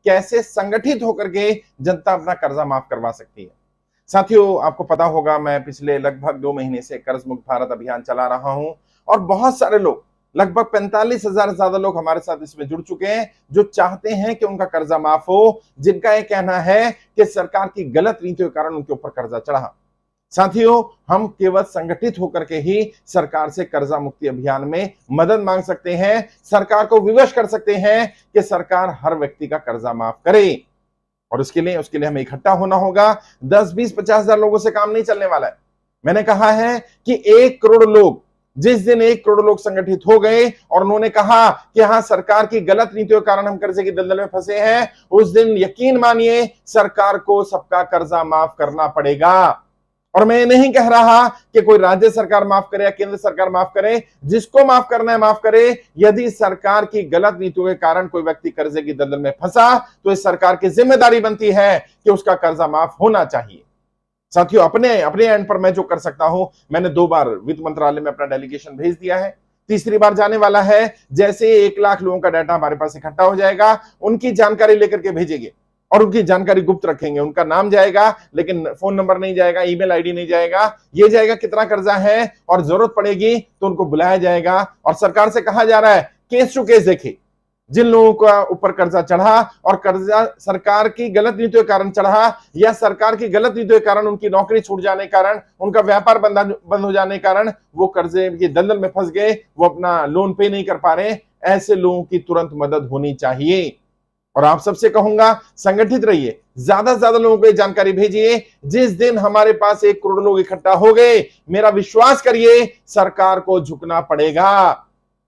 कैसे संगठित होकर के जनता अपना कर्जा माफ करवा सकती है। साथियों, आपको पता होगा मैं पिछले लगभग 2 महीने से कर्ज मुक्त भारत अभियान चला रहा हूं और बहुत सारे लोग, लगभग 45,000 से ज्यादा लोग हमारे साथ इसमें जुड़ चुके हैं जो चाहते हैं कि उनका कर्जा माफ हो, जिनका यह कहना है कि सरकार की गलत नीतियों के कारण उनके ऊपर कर्जा चढ़ा। साथियों, हम केवल संगठित होकर के ही सरकार से कर्जा मुक्ति अभियान में मदद मांग सकते हैं, सरकार को विवश कर सकते हैं कि सरकार हर व्यक्ति का कर्जा माफ करे। और उसके लिए हमें इकट्ठा होना होगा। 10, 20, 50,000 लोगों से काम नहीं चलने वाला है। मैंने कहा है कि 1 करोड़ लोग, जिस दिन 1 करोड़ लोग संगठित हो गए और उन्होंने कहा कि हाँ, सरकार की गलत नीतियों के कारण हम कर्जे की दलदल में फंसे हैं, उस दिन यकीन मानिए सरकार को सबका कर्जा माफ करना पड़ेगा। और मैं ये नहीं कह रहा कि कोई राज्य सरकार माफ करे या केंद्र सरकार माफ करे, जिसको माफ करना है माफ करे। यदि सरकार की गलत नीतियों के कारण कोई व्यक्ति कर्जे की दलदल में फंसा तो इस सरकार की जिम्मेदारी बनती है कि उसका कर्जा माफ होना चाहिए। साथियों, अपने एंड पर मैं जो कर सकता हूं, मैंने 2 बार वित्त मंत्रालय में अपना डेलीगेशन भेज दिया है, तीसरी बार जाने वाला है। जैसे 1 लाख लोगों का डाटा हमारे पास इकट्ठा हो जाएगा, उनकी जानकारी लेकर के भेजेंगे और उनकी जानकारी गुप्त रखेंगे। उनका नाम जाएगा लेकिन फोन नंबर नहीं जाएगा, ईमेल आईडी नहीं जाएगा। ये जाएगा कितना कर्जा है और जरूरत पड़ेगी तो उनको बुलाया जाएगा और सरकार से कहा जा रहा है केस टू केस देखे। जिन लोगों का ऊपर कर्जा चढ़ा और कर्जा सरकार की गलत नीतियों के कारण चढ़ा या सरकार की गलत नीतियों के कारण उनकी नौकरी छूट जाने के कारण, उनका व्यापार बंद हो जाने के कारण वो कर्जे की दलदल में फंस गए, वो अपना लोन पे नहीं कर पा रहे, ऐसे लोगों की तुरंत मदद होनी चाहिए। और आप सबसे कहूंगा, संगठित रहिए, ज्यादा से ज्यादा लोगों को जानकारी भेजिए। जिस दिन हमारे पास 1 करोड़ लोग इकट्ठा हो गए, मेरा विश्वास करिए सरकार को झुकना पड़ेगा।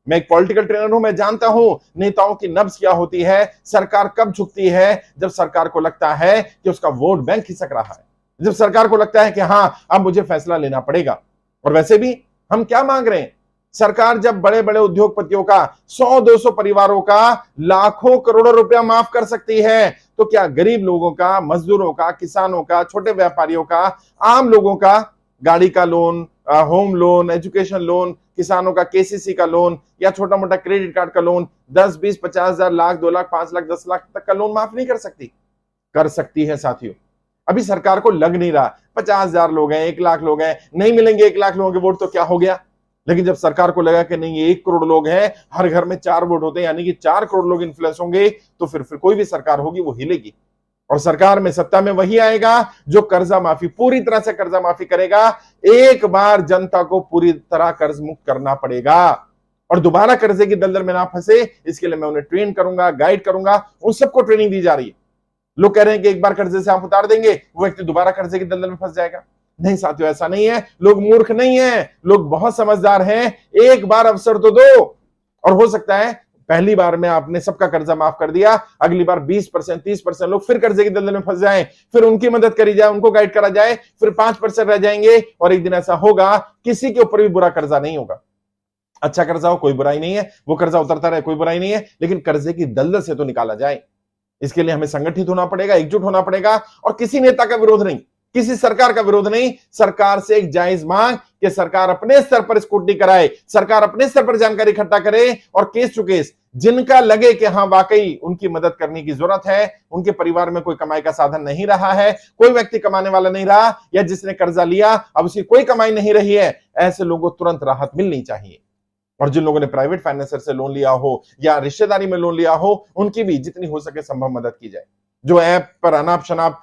मैं एक पॉलिटिकल ट्रेनर हूं, मैं जानता हूं नेताओं की नब्ज क्या होती है, सरकार कब झुकती है। जब सरकार को लगता है कि उसका वोट बैंक खिसक रहा है, जब सरकार को लगता है कि हां, अब मुझे फैसला लेना पड़ेगा। और वैसे भी हम क्या मांग रहे हैं, सरकार जब बड़े बड़े उद्योगपतियों का 100-200 परिवारों का लाखों करोड़ों रुपया माफ कर सकती है, तो क्या गरीब लोगों का, मजदूरों का, किसानों का, छोटे व्यापारियों का, आम लोगों का गाड़ी का loan, home loan, education loan, किसानों का केसीसी का लोन या छोटा मोटा क्रेडिट कार्ड का लोन 10, 20, 50,000, लाख, 2 लाख, 5 लाख, 10 लाख तक का लोन माफ नहीं कर सकती? कर सकती है साथियों। अभी सरकार को लग नहीं रहा 50,000 लोग हैं, 1 लाख लोग हैं, नहीं मिलेंगे 1 लाख लोगों के वोट तो क्या हो गया। लेकिन जब सरकार को लगा कि नहीं, ये 1 करोड़ लोग हैं, हर घर में 4 वोट होते हैं, यानी कि 4 करोड़ लोग इन्फ्लुएंस होंगे, तो फिर कोई भी सरकार होगी वो हिलेगी। और सरकार में सत्ता में वही आएगा जो कर्जा माफी, पूरी तरह से कर्जा माफी करेगा। एक बार जनता को पूरी तरह कर्ज मुक्त करना पड़ेगा और दोबारा कर्जे की दलदल में ना फंसे, इसके लिए मैं उन्हें ट्रेन करूंगा, गाइड करूंगा। उन सबको ट्रेनिंग दी जा रही है। लोग कह रहे हैं कि एक बार कर्जे से आप उतार देंगे, वो व्यक्ति दोबारा कर्जे की दलदल में फंस जाएगा। नहीं साथियों, ऐसा नहीं है। लोग मूर्ख नहीं है, लोग बहुत समझदार हैं। एक बार अवसर तो दो, और हो सकता है पहली बार में आपने सबका कर्जा माफ कर दिया, अगली बार 20%, 30% लोग फिर कर्जे की दलदल में फंस जाएं, फिर उनकी मदद करी जाए, उनको गाइड करा जाए, फिर 5% रह जाएंगे। और एक दिन ऐसा होगा, किसी के ऊपर भी बुरा कर्जा नहीं होगा। अच्छा कर्जा हो कोई बुराई नहीं है, वो कर्जा उतरता रहे कोई बुराई नहीं है, लेकिन कर्जे की दलदल से तो निकाला जाए। इसके लिए हमें संगठित होना पड़ेगा, एकजुट होना पड़ेगा। और किसी नेता का विरोध नहीं, किसी सरकार का विरोध नहीं। सरकार से एक जायज मांग कि सरकार अपने स्तर पर स्क्रूटनी कराए, सरकार अपने स्तर पर जानकारी इकट्ठा करे और केस टू केस जिनका लगे कि हां वाकई उनकी मदद करने की जरूरत है, उनके परिवार में कोई कमाई का साधन नहीं रहा है, कोई व्यक्ति कमाने वाला नहीं रहा, या जिसने कर्जा लिया अब उसकी कोई कमाई नहीं रही है, ऐसे लोगों को तुरंत राहत मिलनी चाहिए। और जिन लोगों ने प्राइवेट फाइनेंसर से लोन लिया हो या रिश्तेदारी में लोन लिया हो, उनकी भी जितनी हो सके संभव मदद की जाए। जो ऐप पर अनाप शनाप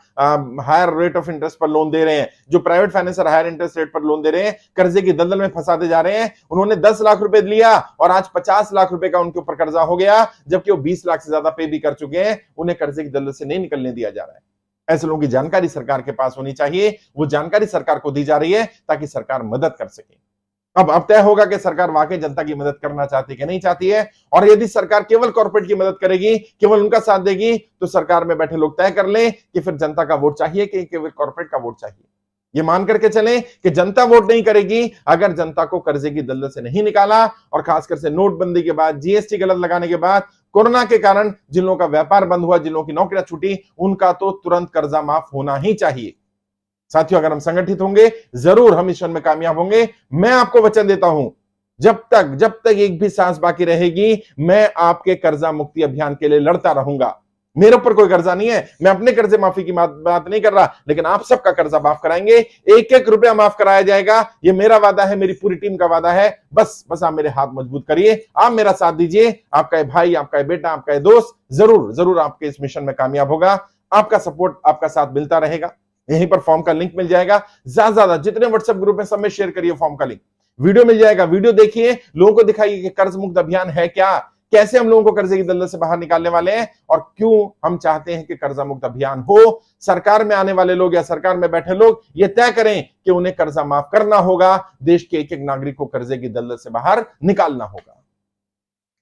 हायर रेट ऑफ इंटरेस्ट पर लोन दे रहे हैं, जो private financer higher interest rate पर लोन दे रहे हैं, कर्जे की दलदल में फंसाते जा रहे हैं। उन्होंने 10 लाख रुपए लिया और आज 50 लाख रुपए का उनके ऊपर कर्जा हो गया, जबकि वो 20 लाख से ज्यादा पे भी कर चुके हैं। उन्हें कर्जे की दलदल से नहीं निकलने दिया जा रहा है। ऐसे लोगों की जानकारी सरकार के पास होनी चाहिए, वो जानकारी सरकार को दी जा रही है ताकि सरकार मदद कर सके। अब तय होगा कि सरकार वाकई जनता की मदद करना चाहती है कि नहीं चाहती है। और यदि सरकार केवल कॉर्पोरेट की मदद करेगी, केवल उनका साथ देगी, तो सरकार में बैठे लोग तय कर लें कि फिर जनता का वोट चाहिए कि केवल कॉर्पोरेट का वोट चाहिए। ये मान करके चलें कि जनता वोट नहीं करेगी अगर जनता को कर्जे की दलदल से नहीं निकाला। और खासकर से नोटबंदी के बाद, जीएसटी गलत लगाने के बाद, कोरोना के कारण जिन लोगों का व्यापार बंद हुआ, जिन लोगों की नौकरियां छूटी, उनका तो तुरंत कर्जा माफ होना ही चाहिए। साथियों, अगर हम संगठित होंगे जरूर हम मिशन में कामयाब होंगे। मैं आपको वचन देता हूं, जब तक एक भी सांस बाकी रहेगी, मैं आपके कर्जा मुक्ति अभियान के लिए लड़ता रहूंगा। मेरे ऊपर कोई कर्जा नहीं है, मैं अपने कर्जे माफी की बात नहीं कर रहा, लेकिन आप सबका कर्जा माफ कराएंगे, एक एक रुपया माफ कराया जाएगा। ये मेरा वादा है, मेरी पूरी टीम का वादा है। बस आप मेरे हाथ मजबूत करिए, आप मेरा साथ दीजिए। आपका ये भाई, आपका ये बेटा, आपका ये दोस्त जरूर आपके इस मिशन में कामयाब होगा। आपका सपोर्ट, आपका साथ मिलता रहेगा। यहीं पर फॉर्म का लिंक मिल जाएगा। ज्यादा जितने व्हाट्सएप ग्रुप में सब में शेयर करिए फॉर्म का लिंक। वीडियो मिल जाएगा, वीडियो देखिए, लोगों को दिखाइए कि कर्ज मुक्त अभियान है क्या, कैसे हम लोगों को कर्जे की दलदल से बाहर निकालने वाले हैं, और क्यों हम चाहते हैं कि कर्जा मुक्त अभियान हो। सरकार में आने वाले लोग या सरकार में बैठे लोग ये तय करें कि उन्हें कर्जा माफ करना होगा, देश के एक एक नागरिक को कर्जे की दलदल से बाहर निकालना होगा।